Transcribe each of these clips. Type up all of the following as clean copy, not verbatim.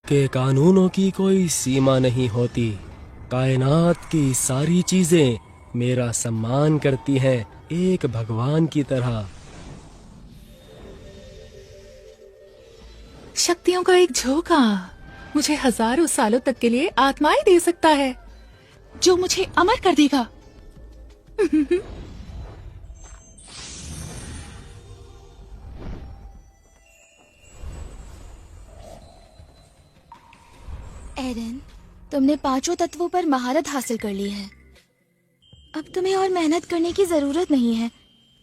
के कानूनों की कोई सीमा नहीं होती। कायनात की सारी चीजें मेरा सम्मान करती हैं, एक भगवान की तरह। शक्तियों का एक झोंका मुझे हजारों सालों तक के लिए आत्माएं दे सकता है, जो मुझे अमर कर देगा। एरन, तुमने पांचों तत्वों पर महारत हासिल कर ली है। अब तुम्हें और मेहनत करने की जरूरत नहीं है।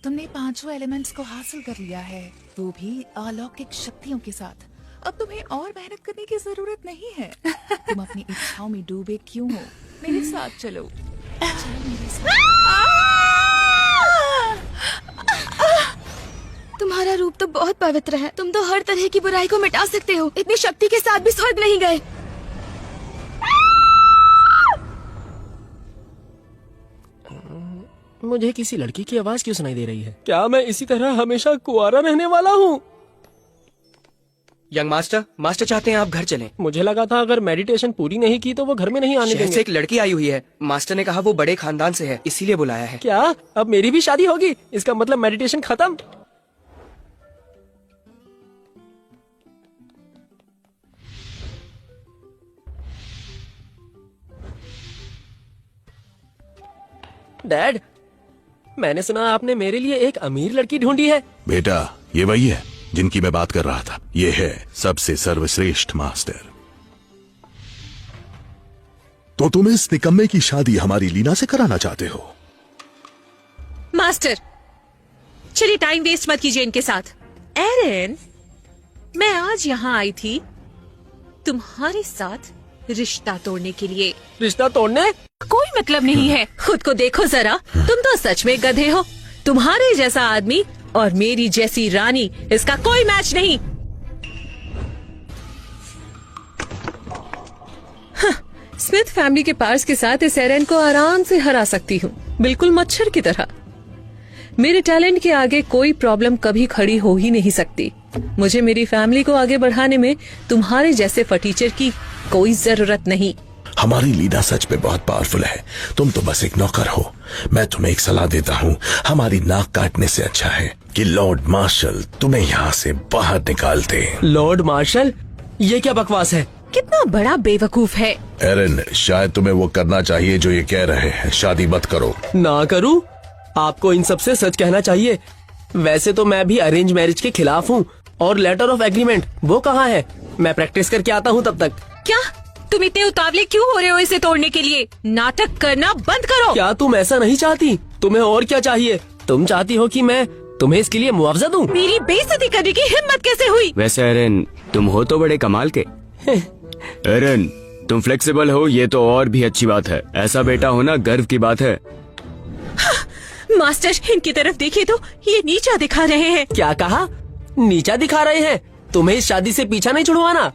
तुमने पांचों एलिमेंट्स को हासिल कर लिया है, वो भी अलौकिक शक्तियों के साथ। अब तुम्हें और मेहनत करने की जरूरत नहीं है। तुम अपनी इच्छाओं में डूबे क्यों हो? मेरे साथ चलो। चलो मेरे साथ। तुम्हारा रूप तो बहुत पवित्र है। तुम तो हर तरह की बुराई को मिटा सकते हो। इतनी शक्ति के साथ भी स्वर्ग नहीं गए। मुझे किसी लड़की की आवाज क्यों सुनाई दे रही है? क्या मैं इसी तरह हमेशा कुंवारा रहने वाला हूँ? यंग मास्टर चाहते हैं आप घर चलें। मुझे लगा था अगर मेडिटेशन पूरी नहीं की तो वो घर में नहीं आने शहर देंगे। से एक लड़की आई हुई है। मास्टर ने कहा वो बड़े खानदान से है, इसीलिए बुलाया है। क्या अब मेरी भी शादी होगी? इसका मतलब मेडिटेशन खत्म। डैड, मैंने सुना आपने मेरे लिए एक अमीर लड़की ढूंढी है। बेटा, ये वही है जिनकी मैं बात कर रहा था। ये है सबसे सर्वश्रेष्ठ मास्टर। तो तुम इस निकम्मे की शादी हमारी लीना से कराना चाहते हो? मास्टर, चलिए टाइम वेस्ट मत कीजिए इनके साथ। एरन, मैं आज यहाँ आई थी तुम्हारे साथ रिश्ता तोड़ने के लिए। रिश्ता तोड़ने? कोई मतलब नहीं है। खुद को देखो जरा, तुम तो सच में गधे हो। तुम्हारे जैसा आदमी और मेरी जैसी रानी, इसका कोई मैच नहीं। स्मिथ फैमिली के पार्स के साथ इस एरन को आराम से हरा सकती हूँ, बिल्कुल मच्छर की तरह। मेरे टैलेंट के आगे कोई प्रॉब्लम कभी खड़ी हो ही नहीं सकती। मुझे मेरी फैमिली को आगे बढ़ाने में तुम्हारे जैसे फटीचर की कोई जरूरत नहीं। हमारी लीना सच में बहुत पावरफुल है। तुम तो बस एक नौकर हो। मैं तुम्हें एक सलाह देता हूँ, हमारी नाक काटने से अच्छा है कि लॉर्ड मार्शल तुम्हें यहाँ से बाहर निकाल दे। Lord martial? ये क्या बकवास है? कितना बड़ा बेवकूफ है। एरन, शायद तुम्हें वो करना चाहिए जो ये कह रहे हैं। शादी मत करो। ना करूं? आपको इन सब से सच कहना चाहिए। वैसे तो मैं भी अरेंज मैरिज के खिलाफ हूँ। और लेटर ऑफ एग्रीमेंट वो कहाँ है? मैं प्रैक्टिस करके आता हूँ तब तक। क्या तुम इतने उतावले क्यों हो रहे हो इसे तोड़ने के लिए? नाटक करना बंद करो। क्या तुम ऐसा नहीं चाहती? तुम्हें और क्या चाहिए? तुम चाहती हो कि मैं तुम्हें इसके लिए मुआवजा दूं? मेरी बेइज्जती करने की हिम्मत कैसे हुई? वैसे एरन, तुम हो तो बड़े कमाल के। एरन, तुम फ्लेक्सिबल हो, ये तो और भी अच्छी बात है। ऐसा बेटा होना गर्व की बात है। मास्टर, इनकी तरफ देखिए तो ये नीचा दिखा रहे हैं। क्या कहा? नीचा दिखा रहे हैं? तुम्हें इस शादी से पीछा नहीं छुड़वाना?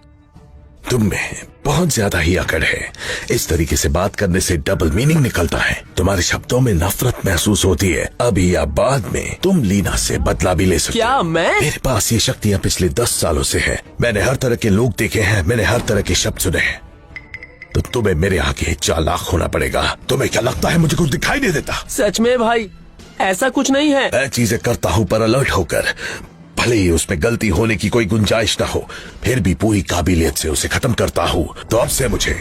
तुम में बहुत ज्यादा ही अकड़ है। इस तरीके से बात करने से डबल मीनिंग निकलता है। तुम्हारे शब्दों में नफरत महसूस होती है। अभी या बाद में तुम लीना से बदला भी ले सकते हो। क्या मैं? मेरे पास ये शक्तियाँ पिछले 10 सालों से है। मैंने हर तरह के लोग देखे हैं, मैंने हर तरह के शब्द सुने हैं। तो तुम्हें मेरे आगे चालाक होना पड़ेगा। तुम्हें क्या लगता है मुझे कुछ दिखाई नहीं देता? सच में भाई, ऐसा कुछ नहीं है। मैं चीजें करता हूँ पर अलर्ट होकर। भले ही उसमें गलती होने की कोई गुंजाइश न हो, फिर भी पूरी काबिलियत से उसे खत्म करता हूँ। तो अब से मुझे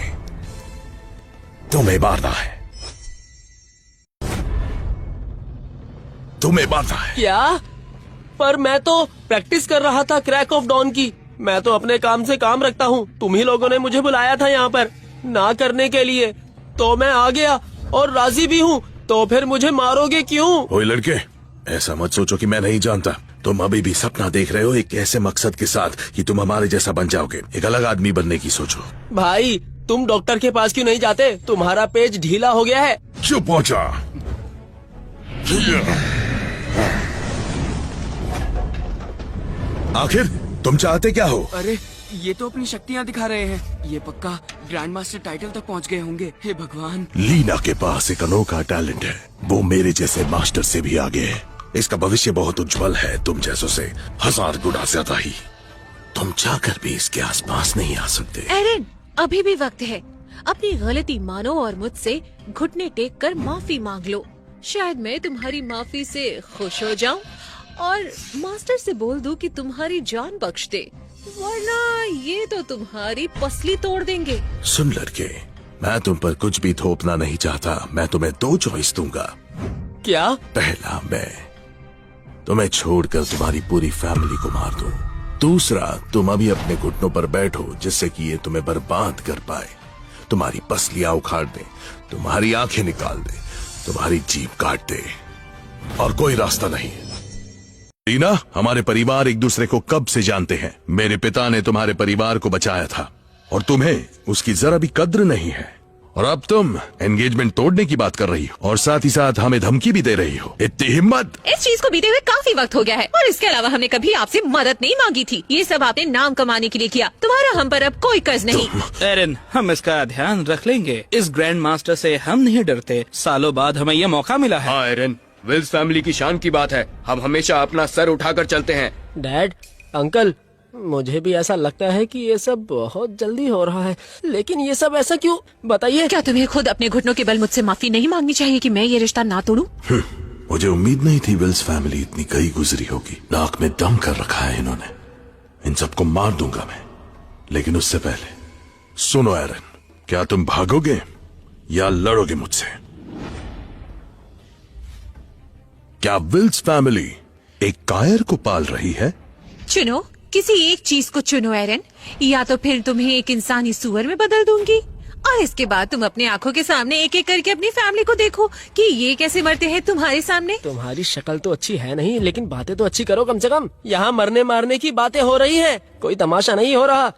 तुम्हें मारना है। तुम्हें मारना है। क्या? पर मैं तो प्रैक्टिस कर रहा था क्रैक ऑफ डॉन की। मैं तो अपने काम से काम रखता हूँ। तुम ही लोगों ने मुझे बुलाया था यहाँ पर ना करने के लिए, तो मैं आ गया और राजी भी हूँ। तो फिर मुझे मारोगे क्यों? ओए लड़के, ऐसा मत सोचो कि मैं नहीं जानता। तुम अभी भी सपना देख रहे हो एक ऐसे मकसद के साथ कि तुम हमारे जैसा बन जाओगे। एक अलग आदमी बनने की सोचो। भाई, तुम डॉक्टर के पास क्यों नहीं जाते? तुम्हारा पेज ढीला हो गया है। चुप हो जा। आखिर तुम चाहते क्या हो? अरे, ये तो अपनी शक्तियाँ दिखा रहे हैं। ये पक्का ग्रैंड मास्टर टाइटल तक पहुँच गए होंगे। हे भगवान। लीना के पास एक अनोखा टैलेंट है। वो मेरे जैसे मास्टर से भी आगे है। इसका भविष्य बहुत उज्जवल है, तुम जैसों से 1000 गुना ज्यादा ही। तुम चाहकर भी इसके आसपास नहीं आ सकते। एरन, अभी भी वक्त है। अपनी गलती मानो और मुझसे घुटने टेक कर माफी मांग लो। शायद मैं तुम्हारी माफी से खुश हो जाऊं और मास्टर से बोल दूं कि तुम्हारी जान बख्श दे, वरना ये तो तुम्हारी पसली तोड़ देंगे। सुन लड़के, मैं तुम पर कुछ भी थोपना नहीं चाहता। मैं तुम्हें 2 चॉइस दूंगा। क्या? पहला, मैं तुम्हें छोड़कर तुम्हारी पूरी फैमिली को मार दूं। दूसरा, तुम अभी अपने घुटनों पर बैठो जिससे कि ये तुम्हें बर्बाद कर पाए, तुम्हारी पसलियां उखाड़ दे, तुम्हारी आंखें निकाल दे, तुम्हारी जीभ काट दे, और कोई रास्ता नहीं। लीना, हमारे परिवार एक दूसरे को कब से जानते हैं। मेरे पिता ने तुम्हारे परिवार को बचाया था और तुम्हें उसकी जरा भी कद्र नहीं है। और अब तुम एंगेजमेंट तोड़ने की बात कर रही हो और साथ ही साथ हमें धमकी भी दे रही हो। इतनी हिम्मत! इस चीज को बीते हुए काफी वक्त हो गया है और इसके अलावा हमने कभी आपसे मदद नहीं मांगी थी। ये सब आपने नाम कमाने के लिए किया। तुम्हारा हम पर अब कोई कर्ज नहीं। एरन, हम इसका ध्यान रख लेंगे। इस ग्रैंड मास्टर से हम नहीं डरते। सालों बाद हमें यह मौका मिला है। हाँ एरन, विल्स फैमिली की शान की बात है। हम हमेशा अपना सर उठाकर चलते हैं। डैड, अंकल, मुझे भी ऐसा लगता है कि ये सब बहुत जल्दी हो रहा है, लेकिन ये सब ऐसा क्यों, बताइए। क्या तुम्हें खुद अपने घुटनों के बल मुझसे माफी नहीं मांगनी चाहिए कि मैं ये रिश्ता ना तोड़ूं? मुझे उम्मीद नहीं थी विल्स फैमिली इतनी गई गुजरी होगी। नाक में दम कर रखा है इन्होंने। इन सबको मार दूंगा मैं, लेकिन उससे पहले सुनो एरन, क्या तुम भागोगे या लड़ोगे मुझसे? क्या विल्स फैमिली एक कायर को पाल रही है? चुनो, किसी एक चीज को चुनो एरन, या तो फिर तुम्हें एक इंसानी सूअर में बदल दूंगी और इसके बाद तुम अपनी आंखों के सामने एक एक करके अपनी फैमिली को देखो कि ये कैसे मरते हैं तुम्हारे सामने। तुम्हारी शक्ल तो अच्छी है नहीं, लेकिन बातें तो अच्छी करो कम से कम। यहाँ मरने मारने की बातें हो रही हैं, कोई तमाशा नहीं हो रहा।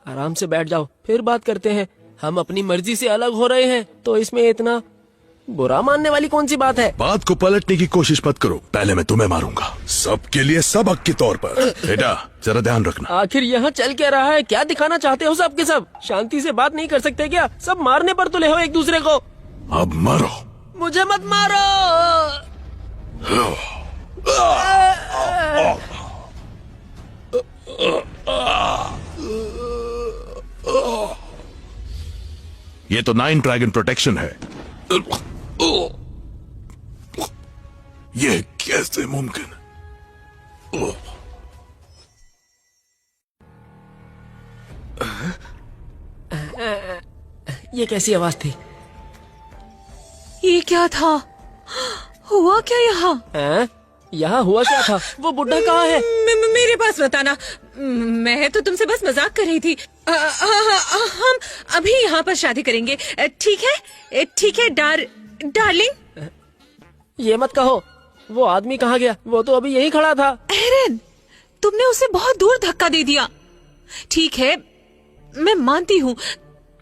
आराम से बैठ जाओ, फिर बात करते हैं। हम अपनी मर्जी से अलग हो रहे हैं, तो इसमें इतना बुरा मानने वाली कौन सी बात है? बात को पलटने की कोशिश मत करो। पहले मैं तुम्हें मारूंगा, सबके लिए सबक के तौर पर। बेटा, जरा ध्यान रखना। आखिर यहाँ चल क्या रहा है? क्या दिखाना चाहते हो सब के सब? शांति से बात नहीं कर सकते क्या? सब मारने पर तुले हो एक दूसरे को। अब मारो। मुझे मत मारो। ये तो 9 ड्रैगन प्रोटेक्शन है। ये कैसे मुमकिन? ये कैसी आवाज थी? ये क्या था? हुआ क्या यहाँ? यहाँ हुआ क्या था? वो बुढ़ा कहाँ है? मेरे पास बताना। मैं तो तुमसे बस मजाक कर रही थी। हम अभी यहाँ पर शादी करेंगे, ठीक है? ठीक है डार्लिंग। ये मत कहो। वो आदमी कहाँ गया? वो तो अभी यही खड़ा था। एरन, तुमने उसे बहुत दूर धक्का दे दिया। ठीक है, मैं मानती हूँ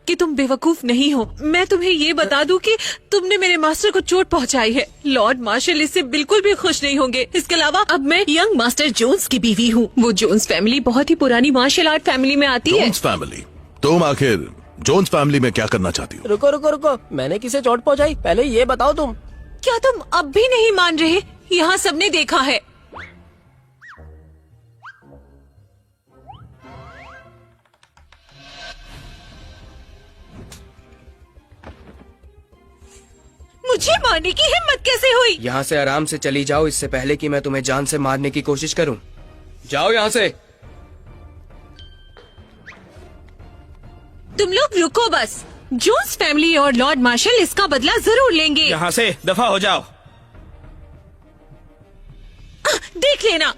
कि तुम बेवकूफ नहीं हो। मैं तुम्हें ये बता दूं कि तुमने मेरे मास्टर को चोट पहुंचाई है। लॉर्ड मार्शल इससे बिल्कुल भी खुश नहीं होंगे। इसके अलावा अब मैं यंग मास्टर जोन्स की बीवी हूँ। वो जोन्स फैमिली बहुत ही पुरानी मार्शल आर्ट फैमिली में आती है। Jones family? तुम आखिर जोन्स फैमिली में क्या करना चाहती हो? रुको रुको रुको, मैंने किसे चोट पहुंचाई? पहले ये बताओ तुम। क्या तुम अब भी नहीं मान रहे? यहाँ सबने देखा है। मुझे मारने की हिम्मत कैसे हुई? यहाँ से आराम से चली जाओ, इससे पहले कि मैं तुम्हें जान से मारने की कोशिश करूं। जाओ यहाँ से। तुम लोग रुको बस। जोन्स फैमिली और लॉर्ड मार्शल इसका बदला जरूर लेंगे। यहाँ से दफा हो जाओ। देख लेना,